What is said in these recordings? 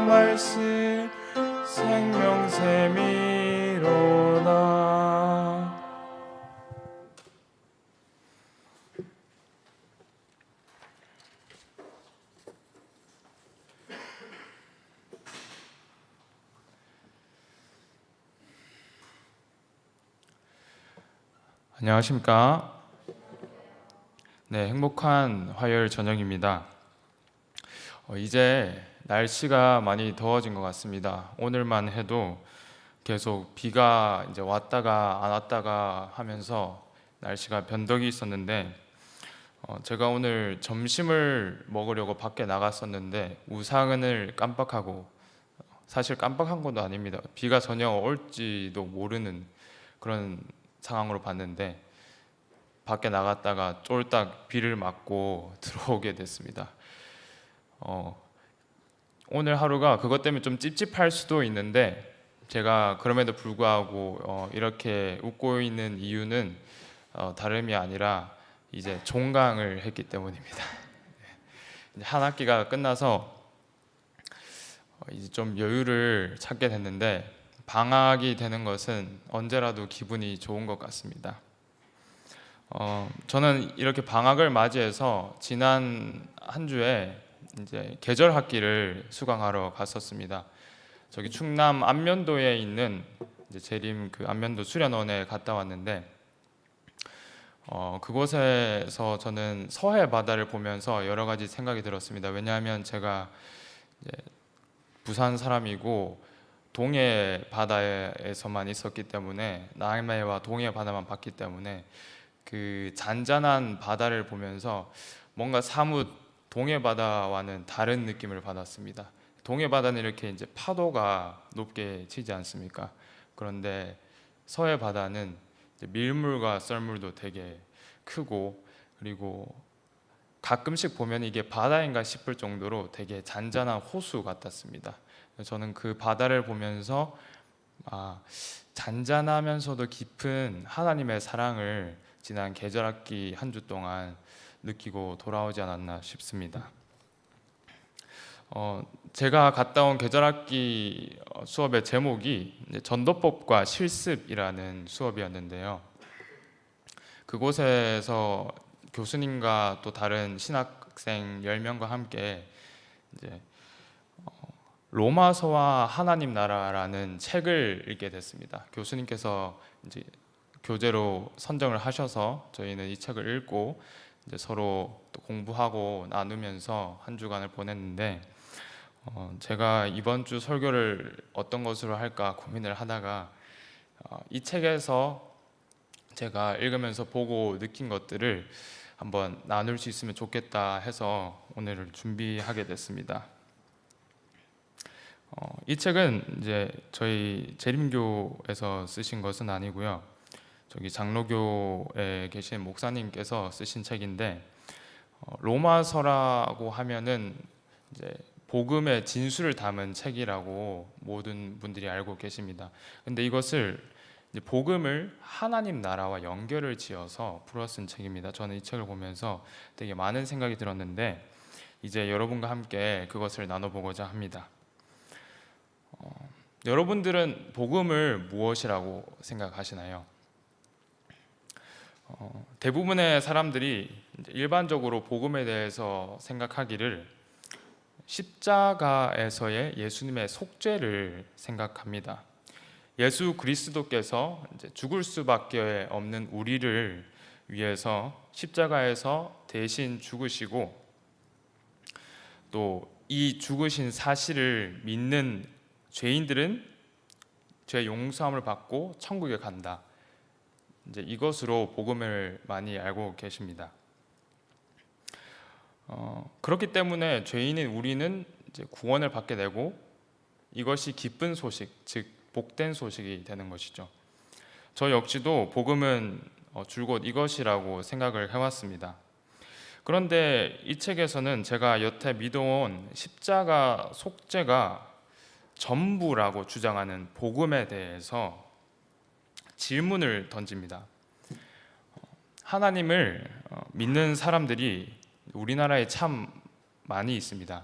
말씀 생명샘이로다. 안녕하십니까? 네, 행복한 화요일 저녁입니다. 이제 날씨가 많이 더워진 것 같습니다. 오늘만 해도 계속 비가 이제 왔다가 안 왔다가 하면서 날씨가 변덕이 있었는데, 제가 오늘 점심을 먹으려고 밖에 나갔었는데 우산을 깜빡하고, 사실 깜빡한 것도 아닙니다. 비가 전혀 올지도 모르는 그런 상황으로 봤는데 밖에 나갔다가 쫄딱 비를 맞고 들어오게 됐습니다. 오늘 하루가 그것 때문에 좀 찝찝할 수도 있는데, 제가 그럼에도 불구하고 이렇게 웃고 있는 이유는 다름이 아니라 이제 종강을 했기 때문입니다. 이제 한 학기가 끝나서 이제 좀 여유를 찾게 됐는데, 방학이 되는 것은 언제라도 기분이 좋은 것 같습니다. 저는 이렇게 방학을 맞이해서 지난 한 주에 이제 계절 학기를 수강하러 갔었습니다. 저기 충남 안면도에 있는 이제 재림 그 안면도 수련원에 갔다 왔는데, 그곳에서 저는 서해 바다를 보면서 여러 가지 생각이 들었습니다. 왜냐하면 제가 이제 부산 사람이고 동해 바다에서만 있었기 때문에, 남해와 동해 바다만 봤기 때문에 그 잔잔한 바다를 보면서 뭔가 사뭇 동해 바다와는 다른 느낌을 받았습니다. 동해 바다는 이렇게 이제 파도가 높게 치지 않습니까? 그런데 서해 바다는 이제 밀물과 썰물도 되게 크고, 그리고 가끔씩 보면 이게 바다인가 싶을 정도로 되게 잔잔한 호수 같았습니다. 저는 그 바다를 보면서 잔잔하면서도 깊은 하나님의 사랑을 지난 계절학기 한 주 동안 느끼고 돌아오지 않았나 싶습니다. 제가 갔다 온 계절학기 수업의 제목이 전도법과 실습이라는 수업이었는데요. 그곳에서 교수님과 또 다른 신학생 10명과 함께 이제 로마서와 하나님 나라라는 책을 읽게 됐습니다. 교수님께서 이제 교재로 선정을 하셔서 저희는 이 책을 읽고 이제 서로 또 공부하고 나누면서 한 주간을 보냈는데, 제가 이번 주 설교를 어떤 것으로 할까 고민을 하다가 이 책에서 제가 읽으면서 보고 느낀 것들을 한번 나눌 수 있으면 좋겠다 해서 오늘을 준비하게 됐습니다. 이 책은 이제 저희 재림교에서 쓰신 것은 아니고요. 저기 장로교에 계신 목사님께서 쓰신 책인데, 로마서라고 하면은 이제 복음의 진수를 담은 책이라고 모든 분들이 알고 계십니다. 근데 이것을 이제 복음을 하나님 나라와 연결을 지어서 풀어 쓴 책입니다. 저는 이 책을 보면서 되게 많은 생각이 들었는데, 이제 여러분과 함께 그것을 나눠보고자 합니다. 여러분들은 복음을 무엇이라고 생각하시나요? 대부분의 사람들이 일반적으로 복음에 대해서 생각하기를 십자가에서의 예수님의 속죄를 생각합니다. 예수 그리스도께서 이제 죽을 수밖에 없는 우리를 위해서 십자가에서 대신 죽으시고, 또 이 죽으신 사실을 믿는 죄인들은 죄 용서함을 받고 천국에 간다. 이제 이것으로 복음을 많이 알고 계십니다. 그렇기 때문에 죄인인 우리는 이제 구원을 받게 되고, 이것이 기쁜 소식, 즉 복된 소식이 되는 것이죠. 저 역시도 복음은 줄곧 이것이라고 생각을 해왔습니다. 그런데 이 책에서는 제가 여태 믿어온 십자가 속죄가 전부라고 주장하는 복음에 대해서 질문을 던집니다. 하나님을 믿는 사람들이 우리나라에 참 많이 있습니다.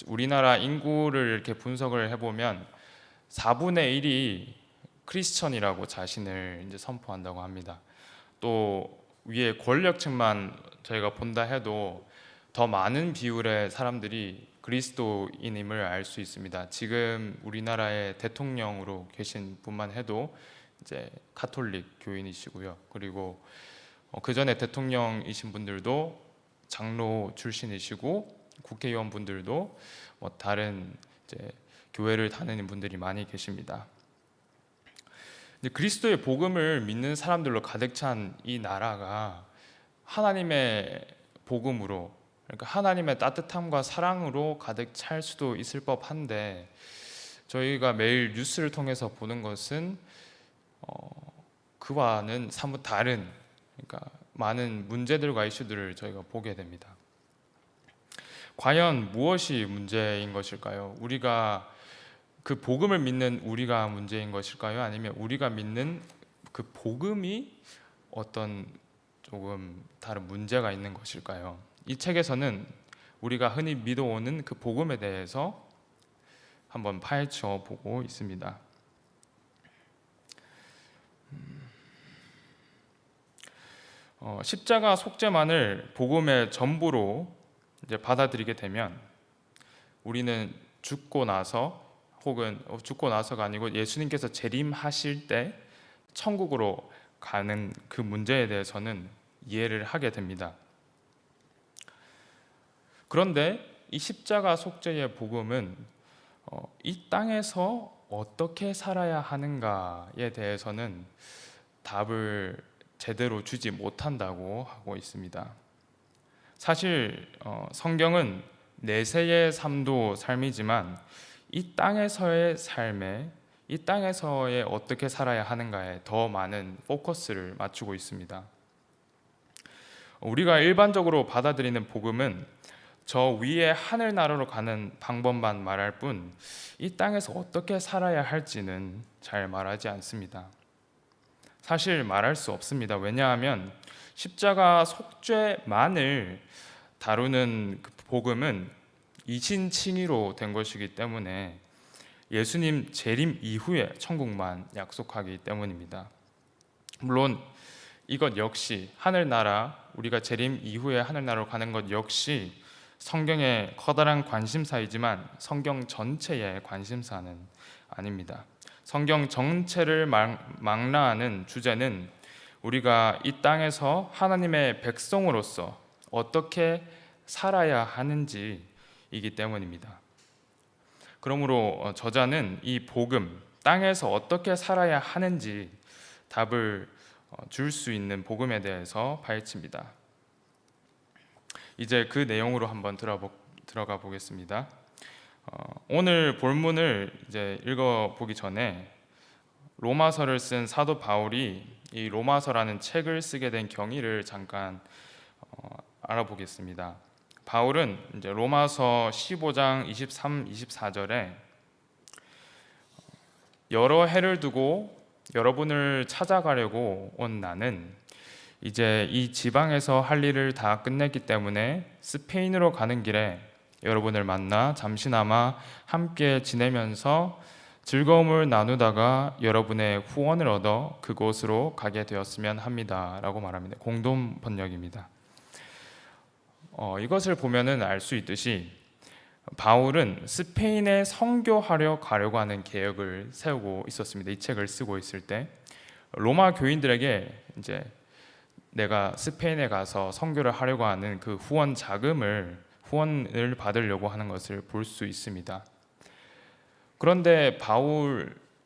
우리나라 인구를 이렇게 분석을 해보면 4분의 1이 크리스천이라고 자신을 이제 선포한다고 합니다. 또 위에 권력층만 저희가 본다 해도 더 많은 비율의 사람들이 그리스도인임을 알 수 있습니다. 지금 우리나라의 대통령으로 계신 분만 해도 이제 가톨릭 교인이시고요. 그리고 그 전에 대통령이신 분들도 장로 출신이시고 국회의원 분들도 다른 이제 교회를 다니는 분들이 많이 계십니다. 그리스도의 복음을 믿는 사람들로 가득 찬 이 나라가 하나님의 복음으로, 그러니까 하나님의 따뜻함과 사랑으로 가득 찰 수도 있을 법한데, 저희가 매일 뉴스를 통해서 보는 것은 그와는 사뭇 다른, 그러니까 많은 문제들과 이슈들을 저희가 보게 됩니다. 과연 무엇이 문제인 것일까요? 우리가 그 복음을 믿는 우리가 문제인 것일까요? 아니면 우리가 믿는 그 복음이 어떤 조금 다른 문제가 있는 것일까요? 이 책에서는 우리가 흔히 믿어오는 그 복음에 대해서 한번 파헤쳐 보고 있습니다. 십자가 속죄만을 복음의 전부로 이제 받아들이게 되면 우리는 죽고 나서, 혹은 죽고 나서가 아니고 예수님께서 재림하실 때 천국으로 가는 그 문제에 대해서는 이해를 하게 됩니다. 그런데 이 십자가 속죄의 복음은 이 땅에서 어떻게 살아야 하는가에 대해서는 답을 제대로 주지 못한다고 하고 있습니다. 사실 성경은 내세의 삶도 삶이지만 이 땅에서의 삶에, 이 땅에서의 어떻게 살아야 하는가에 더 많은 포커스를 맞추고 있습니다. 우리가 일반적으로 받아들이는 복음은 저 위에 하늘나라로 가는 방법만 말할 뿐 이 땅에서 어떻게 살아야 할지는 잘 말하지 않습니다. 사실 말할 수 없습니다. 왜냐하면 십자가 속죄만을 다루는 그 복음은 이신칭의로 된 것이기 때문에 예수님 재림 이후에 천국만 약속하기 때문입니다. 물론 이것 역시 하늘나라, 우리가 재림 이후에 하늘나라로 가는 것 역시 성경의 커다란 관심사이지만 성경 전체의 관심사는 아닙니다. 성경 전체를 망라하는 주제는 우리가 이 땅에서 하나님의 백성으로서 어떻게 살아야 하는지이기 때문입니다. 그러므로 저자는 이 복음, 땅에서 어떻게 살아야 하는지 답을 줄 수 있는 복음에 대해서 파헤칩니다. 이제 그 내용으로 한번 들어가 보겠습니다. 오늘 본문을 이제 읽어보기 전에 로마서를 쓴 사도 바울이 이 로마서라는 책을 쓰게 된 경위를 잠깐 알아보겠습니다. 바울은 이제 로마서 15장 23, 24절에 여러 해를 두고 여러분을 찾아가려고 온 나는 이제 이 지방에서 할 일을 다 끝냈기 때문에 스페인으로 가는 길에 여러분을 만나 잠시나마 함께 지내면서 즐거움을 나누다가 여러분의 후원을 얻어 그곳으로 가게 되었으면 합니다 라고 말합니다. 공동 번역입니다. 이것을 보면은 알 수 있듯이 바울은 스페인에 선교하려 가려고 하는 계획을 세우고 있었습니다. 이 책을 쓰고 있을 때 로마 교인들에게 이제 내가 스페인에 가서 선교를 하려고 하는 그 후원을 받으려고 하는 것을 볼 수 있습니다. 그런데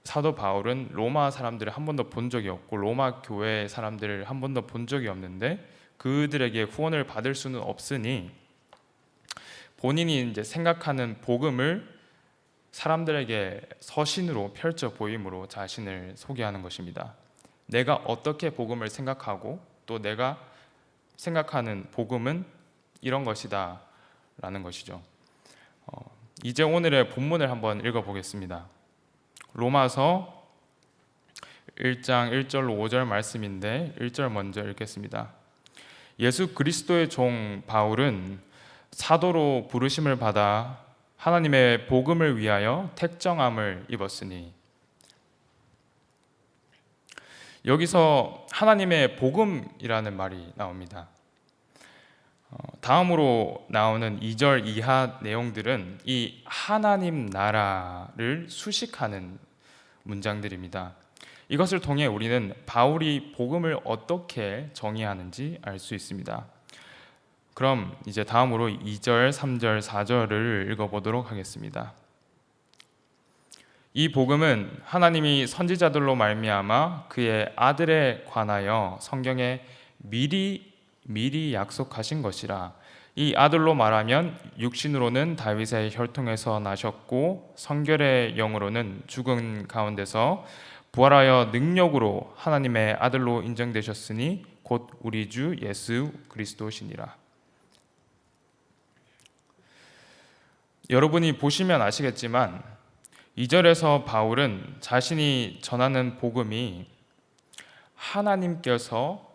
사도 바울은 로마 사람들을 한 번도 본 적이 없고 로마 교회 사람들을 한 번도 본 적이 없는데 그들에게 후원을 받을 수는 없으니 본인이 이제 생각하는 복음을 사람들에게 서신으로 펼쳐 보임으로 자신을 소개하는 것입니다. 내가 어떻게 복음을 생각하고 또 내가 생각하는 복음은 이런 것이다 라는 것이죠. 이제 오늘의 본문을 한번 읽어보겠습니다. 로마서 1장 1절로 5절 말씀인데 1절 먼저 읽겠습니다. 예수 그리스도의 종 바울은 사도로 부르심을 받아 하나님의 복음을 위하여 택정함을 입었으니. 여기서 하나님의 복음이라는 말이 나옵니다. 다음으로 나오는 2절 이하 내용들은 이 하나님 나라를 수식하는 문장들입니다. 이것을 통해 우리는 바울이 복음을 어떻게 정의하는지 알 수 있습니다. 그럼 이제 다음으로 2절, 3절, 4절을 읽어보도록 하겠습니다. 이 복음은 하나님이 선지자들로 말미암아 그의 아들에 관하여 성경에 미리 약속하신 것이라. 이 아들로 말하면 육신으로는 다윗의 혈통에서 나셨고 성결의 영으로는 죽은 가운데서 부활하여 능력으로 하나님의 아들로 인정되셨으니 곧 우리 주 예수 그리스도시니라. 여러분이 보시면 아시겠지만 2절에서 바울은 자신이 전하는 복음이 하나님께서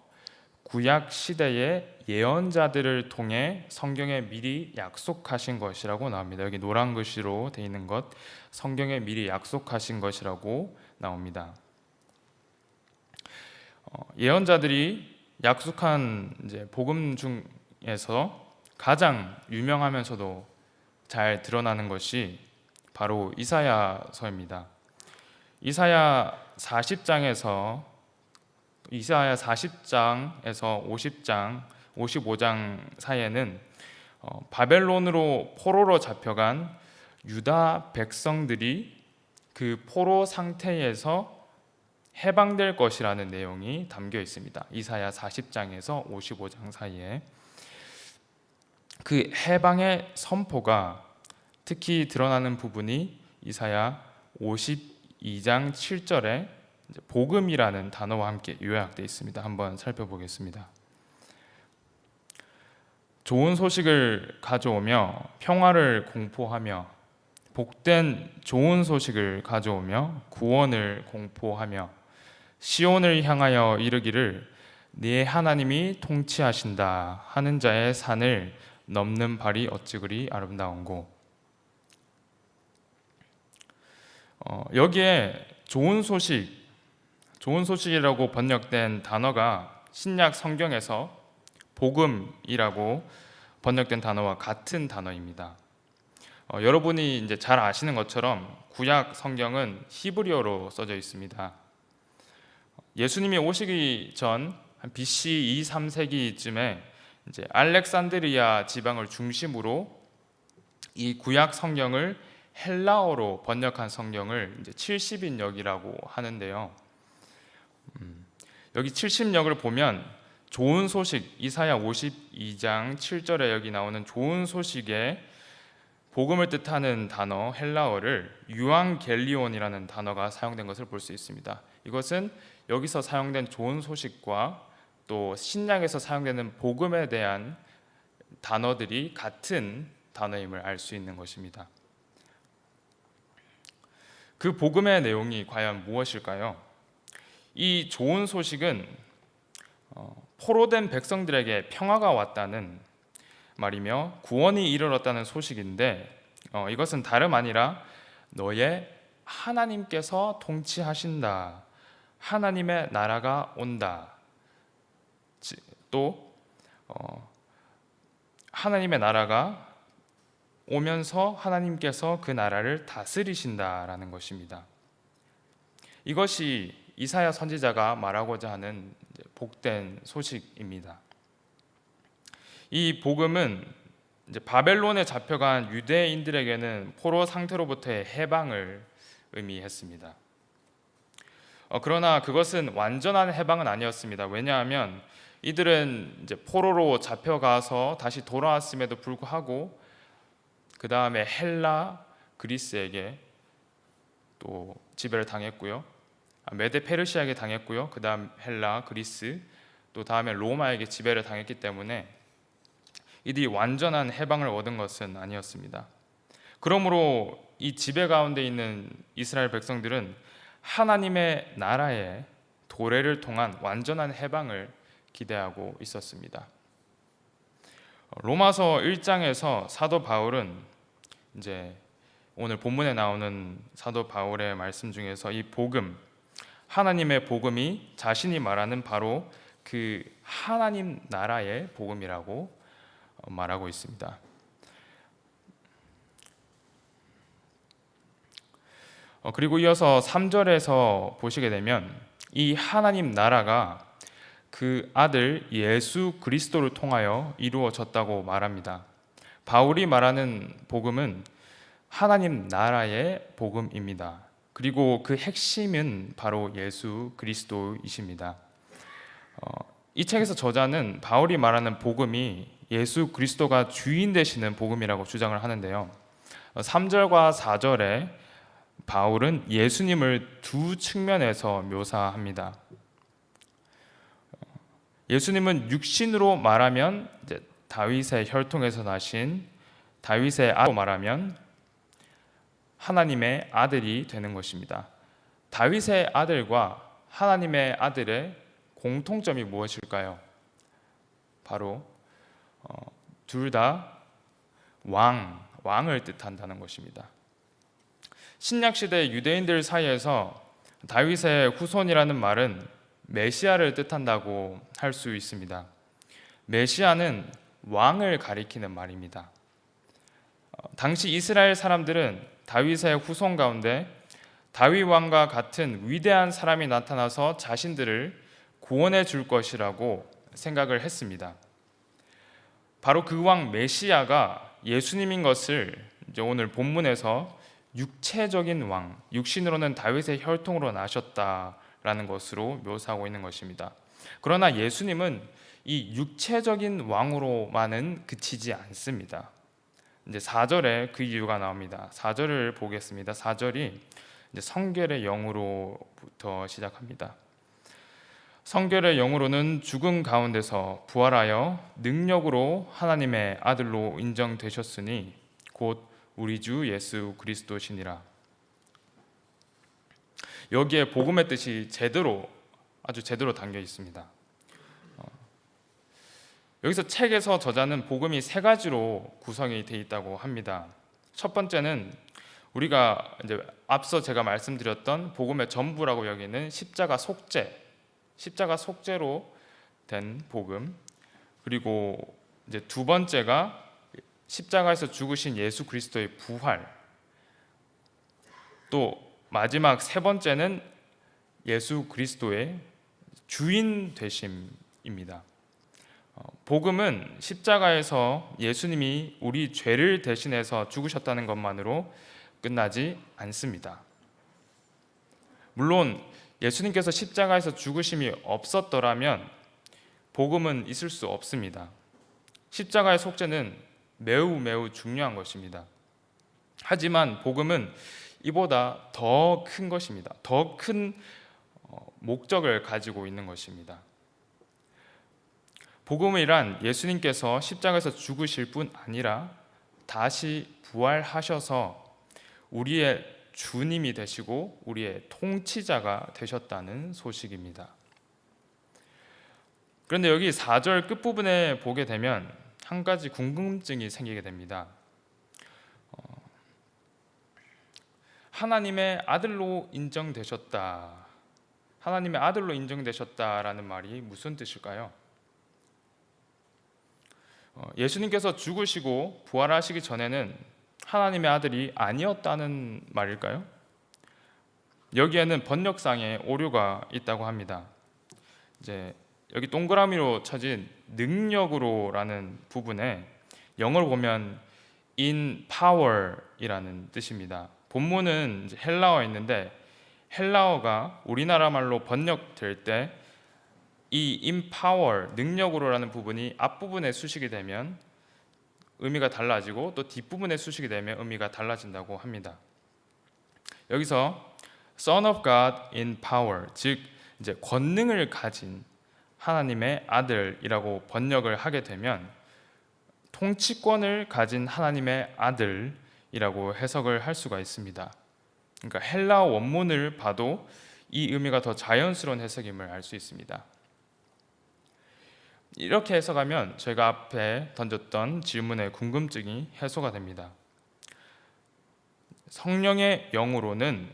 구약 시대의 예언자들을 통해 성경에 미리 약속하신 것이라고 나옵니다. 여기 노란 글씨로 되어 있는 것, 성경에 미리 약속하신 것이라고 나옵니다. 예언자들이 약속한 이제 복음 중에서 가장 유명하면서도 잘 드러나는 것이 바로 이사야서입니다. 이사야 40장에서 50장, 55장 사이에는 바벨론으로 포로로 잡혀간 유다 백성들이 그 포로 상태에서 해방될 것이라는 내용이 담겨 있습니다. 이사야 40장에서 55장 사이에 그 해방의 선포가 특히 드러나는 부분이 이사야 52장 7절에 복음이라는 단어와 함께 요약되어 있습니다. 한번 살펴보겠습니다. 좋은 소식을 가져오며 평화를 공포하며 복된 좋은 소식을 가져오며 구원을 공포하며 시온을 향하여 이르기를 네 하나님이 통치하신다 하는 자의 산을 넘는 발이 어찌 그리 아름다운고. 여기에 좋은 소식이라고 번역된 단어가 신약 성경에서 복음이라고 번역된 단어와 같은 단어입니다. 여러분이 이제 잘 아시는 것처럼 구약 성경은 히브리어로 써져 있습니다. 예수님이 오시기 전 한 BC 2, 3세기쯤에 이제 알렉산드리아 지방을 중심으로 이 구약 성경을 헬라어로 번역한 성경을 이제 70인역이라고 하는데요. 여기 70역을 보면 좋은 소식, 이사야 52장 7절에 여기 나오는 좋은 소식의 복음을 뜻하는 단어 헬라어를 유앙겔리온이라는 단어가 사용된 것을 볼 수 있습니다. 이것은 여기서 사용된 좋은 소식과 또 신약에서 사용되는 복음에 대한 단어들이 같은 단어임을 알 수 있는 것입니다. 그 복음의 내용이 과연 무엇일까요? 이 좋은 소식은 포로된 백성들에게 평화가 왔다는 말이며 구원이 이르렀다는 소식인데 이것은 다름 아니라 너의 하나님께서 통치하신다, 하나님의 나라가 온다, 또 하나님의 나라가 오면서 하나님께서 그 나라를 다스리신다라는 것입니다. 이것이 이사야 선지자가 말하고자 하는 복된 소식입니다. 이 복음은 이제 바벨론에 잡혀간 유대인들에게는 포로 상태로부터의 해방을 의미했습니다. 그러나 그것은 완전한 해방은 아니었습니다. 왜냐하면 이들은 이제 포로로 잡혀가서 다시 돌아왔음에도 불구하고 그 다음에 헬라, 그리스에게 또 지배를 당했고요. 메데 페르시아에게 당했고요. 그 다음 헬라, 그리스, 또 다음에 로마에게 지배를 당했기 때문에 이들이 완전한 해방을 얻은 것은 아니었습니다. 그러므로 이 지배 가운데 있는 이스라엘 백성들은 하나님의 나라의 도래를 통한 완전한 해방을 기대하고 있었습니다. 로마서 1장에서 사도 바울은 이제 오늘 본문에 나오는 사도 바울의 말씀 중에서 이 복음, 하나님의 복음이 자신이 말하는 바로 그 하나님 나라의 복음이라고 말하고 있습니다. 그리고 이어서 3절에서 보시게 되면 이 하나님 나라가 그 아들 예수 그리스도를 통하여 이루어졌다고 말합니다. 바울이 말하는 복음은 하나님 나라의 복음입니다. 그리고 그 핵심은 바로 예수 그리스도이십니다. 이 책에서 저자는 바울이 말하는 복음이 예수 그리스도가 주인 되시는 복음이라고 주장을 하는데요. 3절과 4절에 바울은 예수님을 두 측면에서 묘사합니다. 예수님은 육신으로 말하면 이제 다윗의 혈통에서 나신 다윗의 아들로 말하면 하나님의 아들이 되는 것입니다. 다윗의 아들과 하나님의 아들의 공통점이 무엇일까요? 바로 둘 다 왕을 뜻한다는 것입니다. 신약시대 유대인들 사이에서 다윗의 후손이라는 말은 메시아를 뜻한다고 할 수 있습니다. 메시아는 왕을 가리키는 말입니다. 당시 이스라엘 사람들은 다윗의 후손 가운데 다윗 왕과 같은 위대한 사람이 나타나서 자신들을 구원해 줄 것이라고 생각을 했습니다. 바로 그 왕 메시아가 예수님인 것을 이제 오늘 본문에서 육체적인 왕, 육신으로는 다윗의 혈통으로 나셨다라는 것으로 묘사하고 있는 것입니다. 그러나 예수님은 이 육체적인 왕으로만은 그치지 않습니다. 이제 4절에 그 이유가 나옵니다. 4절을 보겠습니다. 4절이 이제 성결의 영으로부터 시작합니다. 성결의 영으로는 죽음 가운데서 부활하여 능력으로 하나님의 아들로 인정되셨으니 곧 우리 주 예수 그리스도시니라. 여기에 복음의 뜻이 아주 제대로 담겨 있습니다. 여기서 책에서 저자는 복음이 세 가지로 구성이 되어 있다고 합니다. 첫 번째는 우리가 이제 앞서 제가 말씀드렸던 복음의 전부라고 여기는 십자가 속죄로 된 복음. 그리고 이제 두 번째가 십자가에서 죽으신 예수 그리스도의 부활. 또 마지막 세 번째는 예수 그리스도의 주인 되심입니다. 복음은 십자가에서 예수님이 우리 죄를 대신해서 죽으셨다는 것만으로 끝나지 않습니다. 물론 예수님께서 십자가에서 죽으심이 없었더라면 복음은 있을 수 없습니다. 십자가의 속죄는 매우 중요한 것입니다. 하지만 복음은 이보다 더 큰 것입니다. 더 큰 목적을 가지고 있는 것입니다. 복음이란 예수님께서 십자가에서 죽으실 뿐 아니라 다시 부활하셔서 우리의 주님이 되시고 우리의 통치자가 되셨다는 소식입니다. 그런데 여기 4절 끝부분에 보게 되면 한 가지 궁금증이 생기게 됩니다. 하나님의 아들로 인정되셨다라는 말이 무슨 뜻일까요? 예수님께서 죽으시고 부활하시기 전에는 하나님의 아들이 아니었다는 말일까요? 여기에는 번역상에 오류가 있다고 합니다. 이제 여기 동그라미로 쳐진 능력으로라는 부분에 영어로 보면 in power이라는 뜻입니다. 본문은 이제 헬라어인데 헬라어가 우리나라 말로 번역될 때 이 in power, 능력으로라는 부분이 앞부분에 수식이 되면 의미가 달라지고 또 뒷부분에 수식이 되면 의미가 달라진다고 합니다. 여기서 Son of God in power, 즉 이제 권능을 가진 하나님의 아들이라고 번역을 하게 되면 통치권을 가진 하나님의 아들이라고 해석을 할 수가 있습니다. 그러니까 헬라어 원문을 봐도 이 의미가 더 자연스러운 해석임을 알 수 있습니다. 이렇게 해석하면 제가 앞에 던졌던 질문의 궁금증이 해소가 됩니다. 성령의 영으로는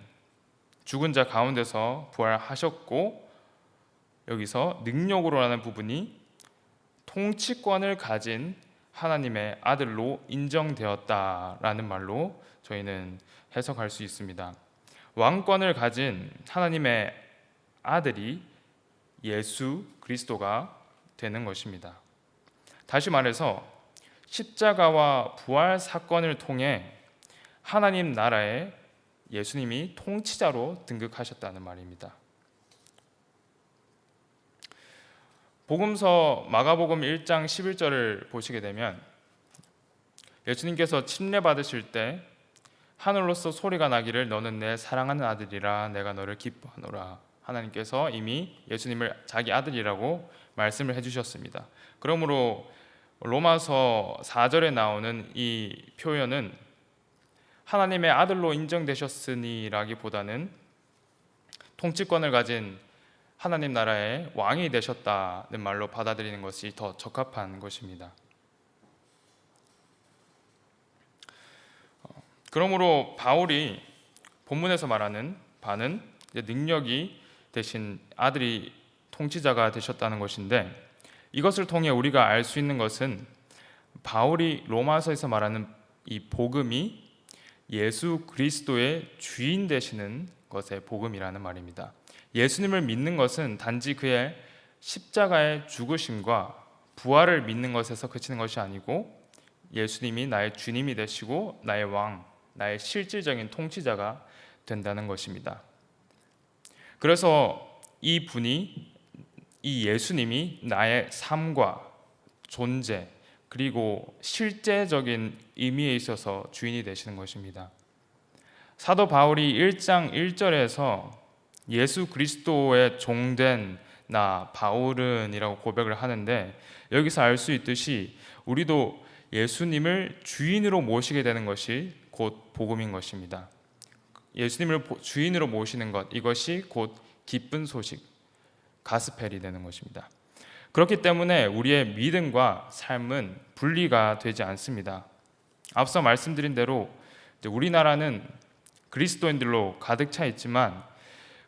죽은 자 가운데서 부활하셨고, 여기서 능력으로라는 부분이 통치권을 가진 하나님의 아들로 인정되었다라는 말로 저희는 해석할 수 있습니다. 왕권을 가진 하나님의 아들이 예수 그리스도가 되는 것입니다. 다시 말해서 십자가와 부활 사건을 통해 하나님 나라에 예수님이 통치자로 등극하셨다는 말입니다. 복음서 마가복음 1장 11절을 보시게 되면 예수님께서 침례받으실 때 하늘로서 소리가 나기를 너는 내 사랑하는 아들이라 내가 너를 기뻐하노라. 하나님께서 이미 예수님을 자기 아들이라고 말씀을 해주셨습니다. 그러므로 로마서 4절에 나오는 이 표현은 하나님의 아들로 인정되셨으니라기보다는 통치권을 가진 하나님 나라의 왕이 되셨다는 말로 받아들이는 것이 더 적합한 것입니다. 그러므로 바울이 본문에서 말하는 바는 능력이 되신 아들이 통치자가 되셨다는 것인데, 이것을 통해 우리가 알 수 있는 것은 바울이 로마서에서 말하는 이 복음이 예수 그리스도의 주인 되시는 것의 복음이라는 말입니다. 예수님을 믿는 것은 단지 그의 십자가의 죽으심과 부활을 믿는 것에서 그치는 것이 아니고 예수님이 나의 주님이 되시고 나의 왕, 나의 실질적인 통치자가 된다는 것입니다. 그래서 이 예수님이 나의 삶과 존재 그리고 실제적인 의미에 있어서 주인이 되시는 것입니다. 사도 바울이 1장 1절에서 예수 그리스도의 종된 나 바울은 이라고 고백을 하는데, 여기서 알 수 있듯이 우리도 예수님을 주인으로 모시게 되는 것이 곧 복음인 것입니다. 예수님을 주인으로 모시는 것, 이것이 곧 기쁜 소식, 가스펠이 되는 것입니다. 그렇기 때문에 우리의 믿음과 삶은 분리가 되지 않습니다. 앞서 말씀드린 대로 우리나라는 그리스도인들로 가득 차 있지만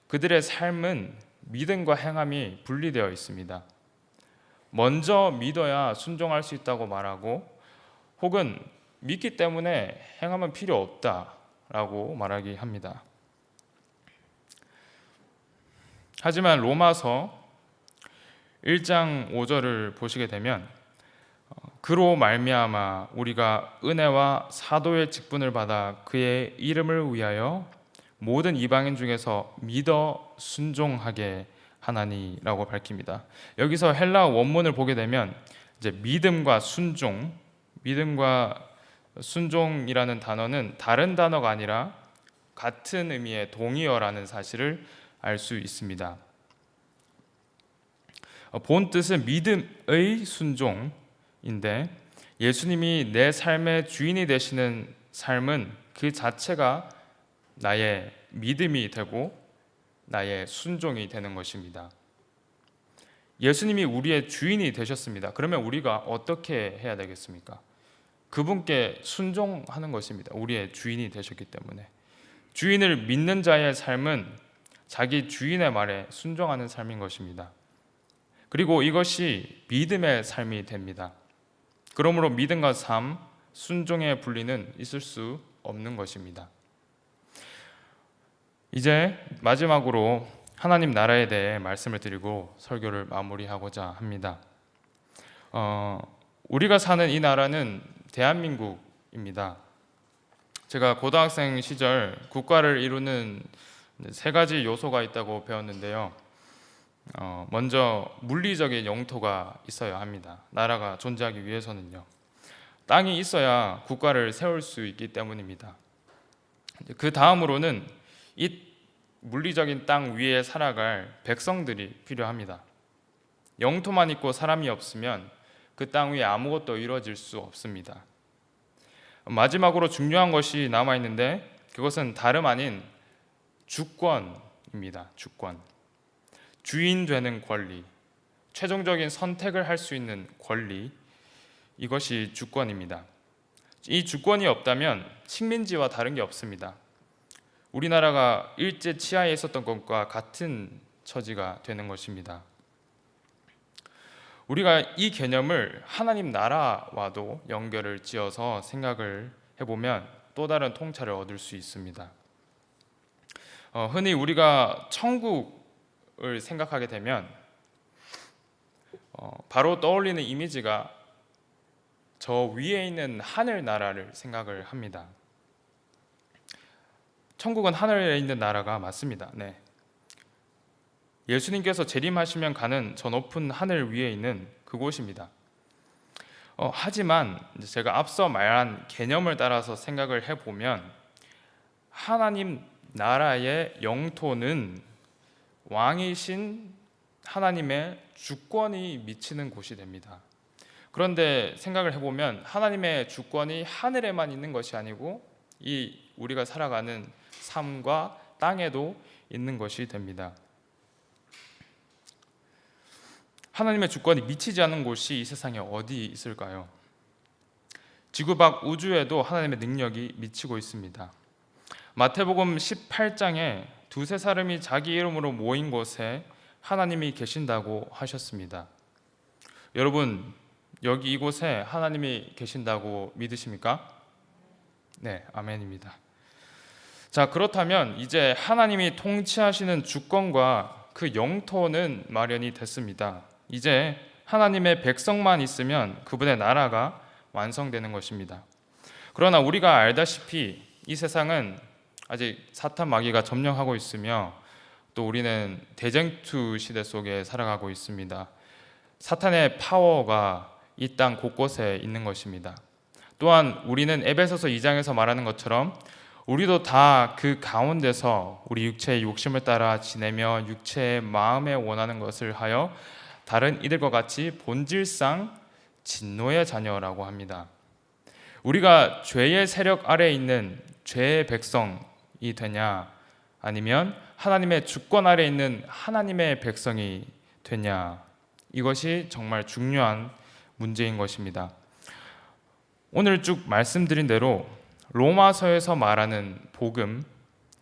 그들의 삶은 믿음과 행함이 분리되어 있습니다. 먼저 믿어야 순종할 수 있다고 말하고, 혹은 믿기 때문에 행함은 필요 없다라고 말하기 합니다. 하지만 로마서 1장 5절을 보시게 되면 그로 말미암아 우리가 은혜와 사도의 직분을 받아 그의 이름을 위하여 모든 이방인 중에서 믿어 순종하게 하나니라고 밝힙니다. 여기서 헬라 원문을 보게 되면 이제 믿음과 순종이라는 단어는 다른 단어가 아니라 같은 의미의 동의어라는 사실을 알 수 있습니다. 본 뜻은 믿음의 순종인데, 예수님이 내 삶의 주인이 되시는 삶은 그 자체가 나의 믿음이 되고 나의 순종이 되는 것입니다. 예수님이 우리의 주인이 되셨습니다. 그러면 우리가 어떻게 해야 되겠습니까? 그분께 순종하는 것입니다. 우리의 주인이 되셨기 때문에. 주인을 믿는 자의 삶은 자기 주인의 말에 순종하는 삶인 것입니다. 그리고 이것이 믿음의 삶이 됩니다. 그러므로 믿음과 삶, 순종의 분리는 있을 수 없는 것입니다. 이제 마지막으로 하나님 나라에 대해 말씀을 드리고 설교를 마무리하고자 합니다. 우리가 사는 이 나라는 대한민국입니다. 제가 고등학생 시절 국가를 이루는 세 가지 요소가 있다고 배웠는데요. 먼저 물리적인 영토가 있어야 합니다. 나라가 존재하기 위해서는요. 땅이 있어야 국가를 세울 수 있기 때문입니다. 그 다음으로는 이 물리적인 땅 위에 살아갈 백성들이 필요합니다. 영토만 있고 사람이 없으면 그 땅 위에 아무것도 이루어질 수 없습니다. 마지막으로 중요한 것이 남아있는데 그것은 다름 아닌 주권입니다. 주권. 주인 되는 권리, 최종적인 선택을 할 수 있는 권리, 이것이 주권입니다. 이 주권이 없다면 식민지와 다른 게 없습니다. 우리나라가 일제 치하에 있었던 것과 같은 처지가 되는 것입니다. 우리가 이 개념을 하나님 나라와도 연결을 지어서 생각을 해보면 또 다른 통찰을 얻을 수 있습니다. 흔히 우리가 천국을 생각하게 되면 바로 떠올리는 이미지가 저 위에 있는 하늘나라를 생각을 합니다. 천국은 하늘에 있는 나라가 맞습니다. 네. 예수님께서 재림하시면 가는 저 높은 하늘 위에 있는 그곳입니다. 하지만 제가 앞서 말한 개념을 따라서 생각을 해보면 하나님 나라의 영토는 왕이신 하나님의 주권이 미치는 곳이 됩니다. 그런데 생각을 해보면 하나님의 주권이 하늘에만 있는 것이 아니고 이 우리가 살아가는 삶과 땅에도 있는 것이 됩니다. 하나님의 주권이 미치지 않는 곳이 이 세상에 어디 있을까요? 지구 밖 우주에도 하나님의 능력이 미치고 있습니다. 마태복음 18장에 두세 사람이 자기 이름으로 모인 곳에 하나님이 계신다고 하셨습니다. 여러분, 여기 이곳에 하나님이 계신다고 믿으십니까? 네, 아멘입니다. 자, 그렇다면 이제 하나님이 통치하시는 주권과 그 영토는 마련이 됐습니다. 이제 하나님의 백성만 있으면 그분의 나라가 완성되는 것입니다. 그러나 우리가 알다시피 이 세상은 아직 사탄 마귀가 점령하고 있으며 또 우리는 대쟁투 시대 속에 살아가고 있습니다. 사탄의 파워가 이 땅 곳곳에 있는 것입니다. 또한 우리는 에베소서 2장에서 말하는 것처럼 우리도 다 그 가운데서 우리 육체의 욕심을 따라 지내며 육체의 마음에 원하는 것을 하여 다른 이들과 같이 본질상 진노의 자녀라고 합니다. 우리가 죄의 세력 아래에 있는 죄의 백성이 되냐 아니면 하나님의 주권 아래에 있는 하나님의 백성이 되냐, 이것이 정말 중요한 문제인 것입니다. 오늘 쭉 말씀드린 대로 로마서에서 말하는 복음,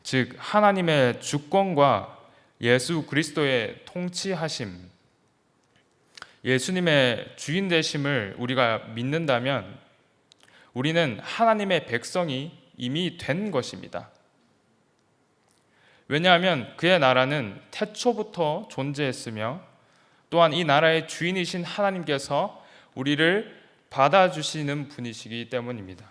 즉 하나님의 주권과 예수 그리스도의 통치하심, 예수님의 주인 되심을 우리가 믿는다면 우리는 하나님의 백성이 이미 된 것입니다. 왜냐하면 그의 나라는 태초부터 존재했으며 또한 이 나라의 주인이신 하나님께서 우리를 받아주시는 분이시기 때문입니다.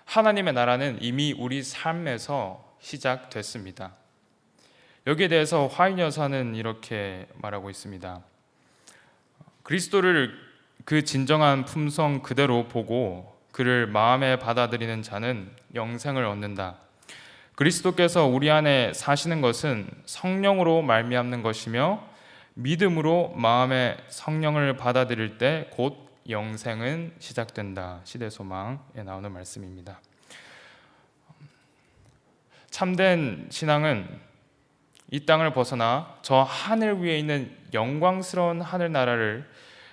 하나님의 나라는 이미 우리 삶에서 시작됐습니다. 여기에 대해서 화인 여사는 이렇게 말하고 있습니다. 그리스도를 그 진정한 품성 그대로 보고 그를 마음에 받아들이는 자는 영생을 얻는다. 그리스도께서 우리 안에 사시는 것은 성령으로 말미암는 것이며 믿음으로 마음에 성령을 받아들일 때 곧 영생은 시작된다. 시대소망에 나오는 말씀입니다. 참된 신앙은 이 땅을 벗어나 저 하늘 위에 있는 영광스러운 하늘나라를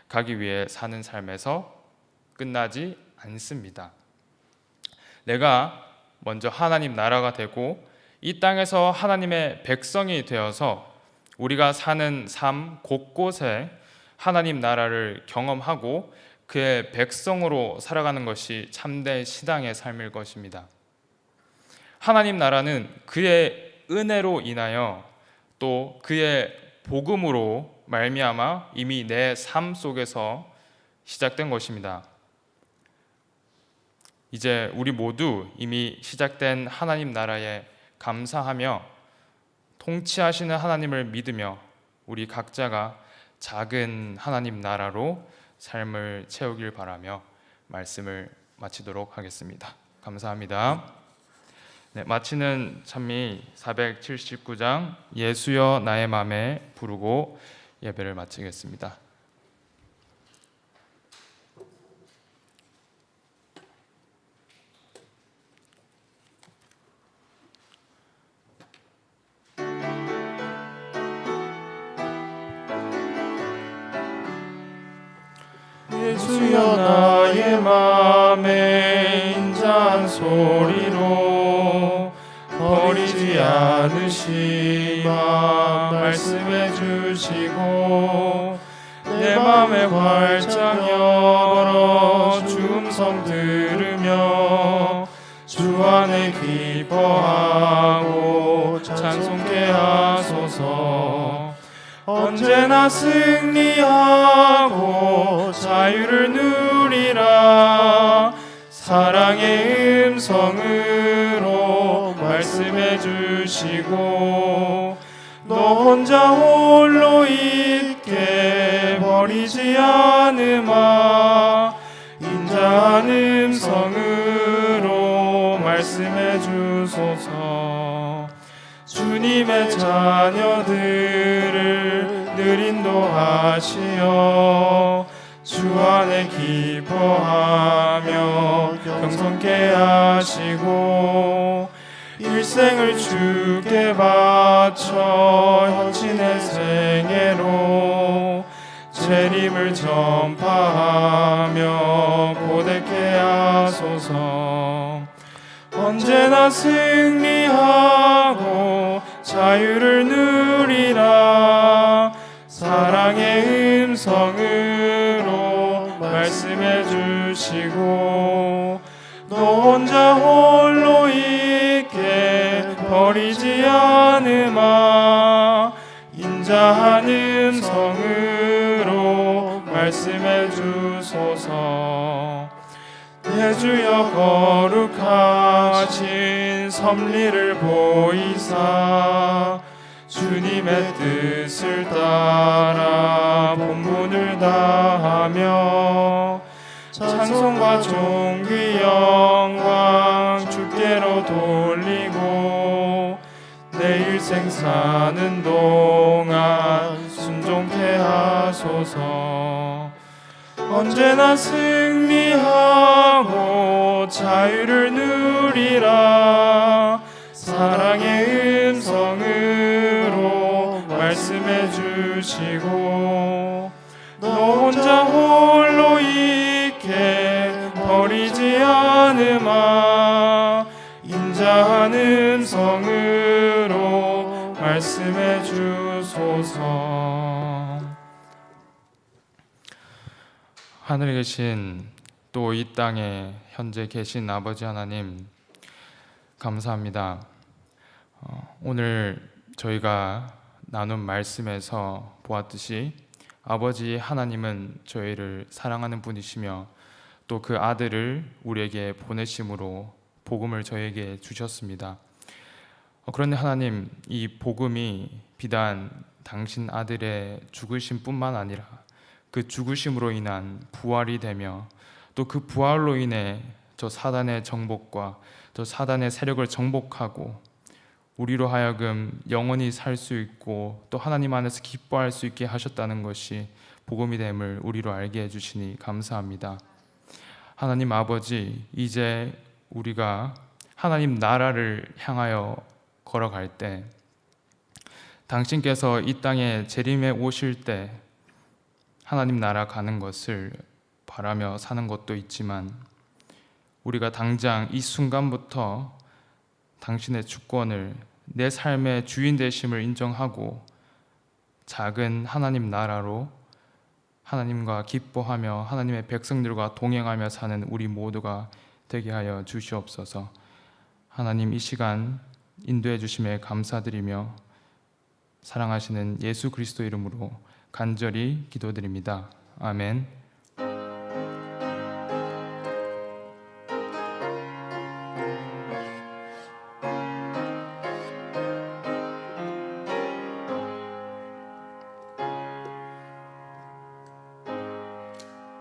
가기 위해 사는 삶에서 끝나지 않습니다. 내가 먼저 하나님 나라가 되고 이 땅에서 하나님의 백성이 되어서 우리가 사는 삶 곳곳에 하나님 나라를 경험하고 그의 백성으로 살아가는 것이 참된 신앙의 삶일 것입니다. 하나님 나라는 그의 은혜로 인하여 또 그의 복음으로 말미암아 이미 내 삶 속에서 시작된 것입니다. 이제 우리 모두 이미 시작된 하나님 나라에 감사하며 통치하시는 하나님을 믿으며 우리 각자가 작은 하나님 나라로 삶을 채우길 바라며 말씀을 마치도록 하겠습니다. 감사합니다. 네, 마치는 찬미 479장 예수여 나의 맘에 부르고 예배를 마치겠습니다. 예수여 나의 맘에 인자한 소리로 않으시마 말씀해 주시고 내 맘에 활짝 열어 주 음성 들으며 주 안에 기뻐하고 찬송케 하소서. 언제나 승리하고 자유를 누리라. 사랑의 음성으로 말씀해 주시고 너 혼자 홀로 있게 버리지 않으마. 인자한 음성으로 말씀해 주소서. 주님의 자녀들을 늘 인도하시어 주 안에 기뻐하며 경성케 하시고 일생을 주께 바쳐 현신의 생애로 재림을 전파하며 고백케 하소서. 언제나 승리하고 자유를 누리라. 사랑의 음성으로 말씀해 주시고 너 혼자 홀로 있게 버리지 않으마. 인자한 음성으로 말씀해 주소서. 내 주여 거룩하신 섭리를 보이사 주님의 뜻을 따라 본분을 다하며 찬송과 존귀 영광 주께로 돌리고 내 일생 사는 동안 순종케 하소서. 언제나 승리하고 자유를 누리라. 사랑의 음성으로 말씀해 주시고 너 혼자 홀로 있게 버리지 않으마. 인자한 음성으로 말씀해 주소서. 하늘에 계신 또 이 땅에 현재 계신 아버지 하나님 감사합니다. 오늘 저희가 나눈 말씀에서 보았듯이 아버지 하나님은 저희를 사랑하는 분이시며 또 그 아들을 우리에게 보내심으로 복음을 저에게 주셨습니다. 그런데 하나님, 이 복음이 비단 당신 아들의 죽으심뿐만 아니라 그 죽으심으로 인한 부활이 되며 또 그 부활로 인해 저 사단의 정복과 저 사단의 세력을 정복하고 우리로 하여금 영원히 살 수 있고 또 하나님 안에서 기뻐할 수 있게 하셨다는 것이 복음이 됨을 우리로 알게 해주시니 감사합니다. 하나님 아버지, 이제 우리가 하나님 나라를 향하여 걸어갈 때 당신께서 이 땅에 재림에 오실 때 하나님 나라 가는 것을 바라며 사는 것도 있지만 우리가 당장 이 순간부터 당신의 주권을 내 삶의 주인 되심을 인정하고 작은 하나님 나라로 하나님과 기뻐하며 하나님의 백성들과 동행하며 사는 우리 모두가 되게 하여 주시옵소서. 하나님, 이 시간 인도해 주심에 감사드리며 사랑하시는 예수 그리스도 이름으로 간절히 기도드립니다. 아멘.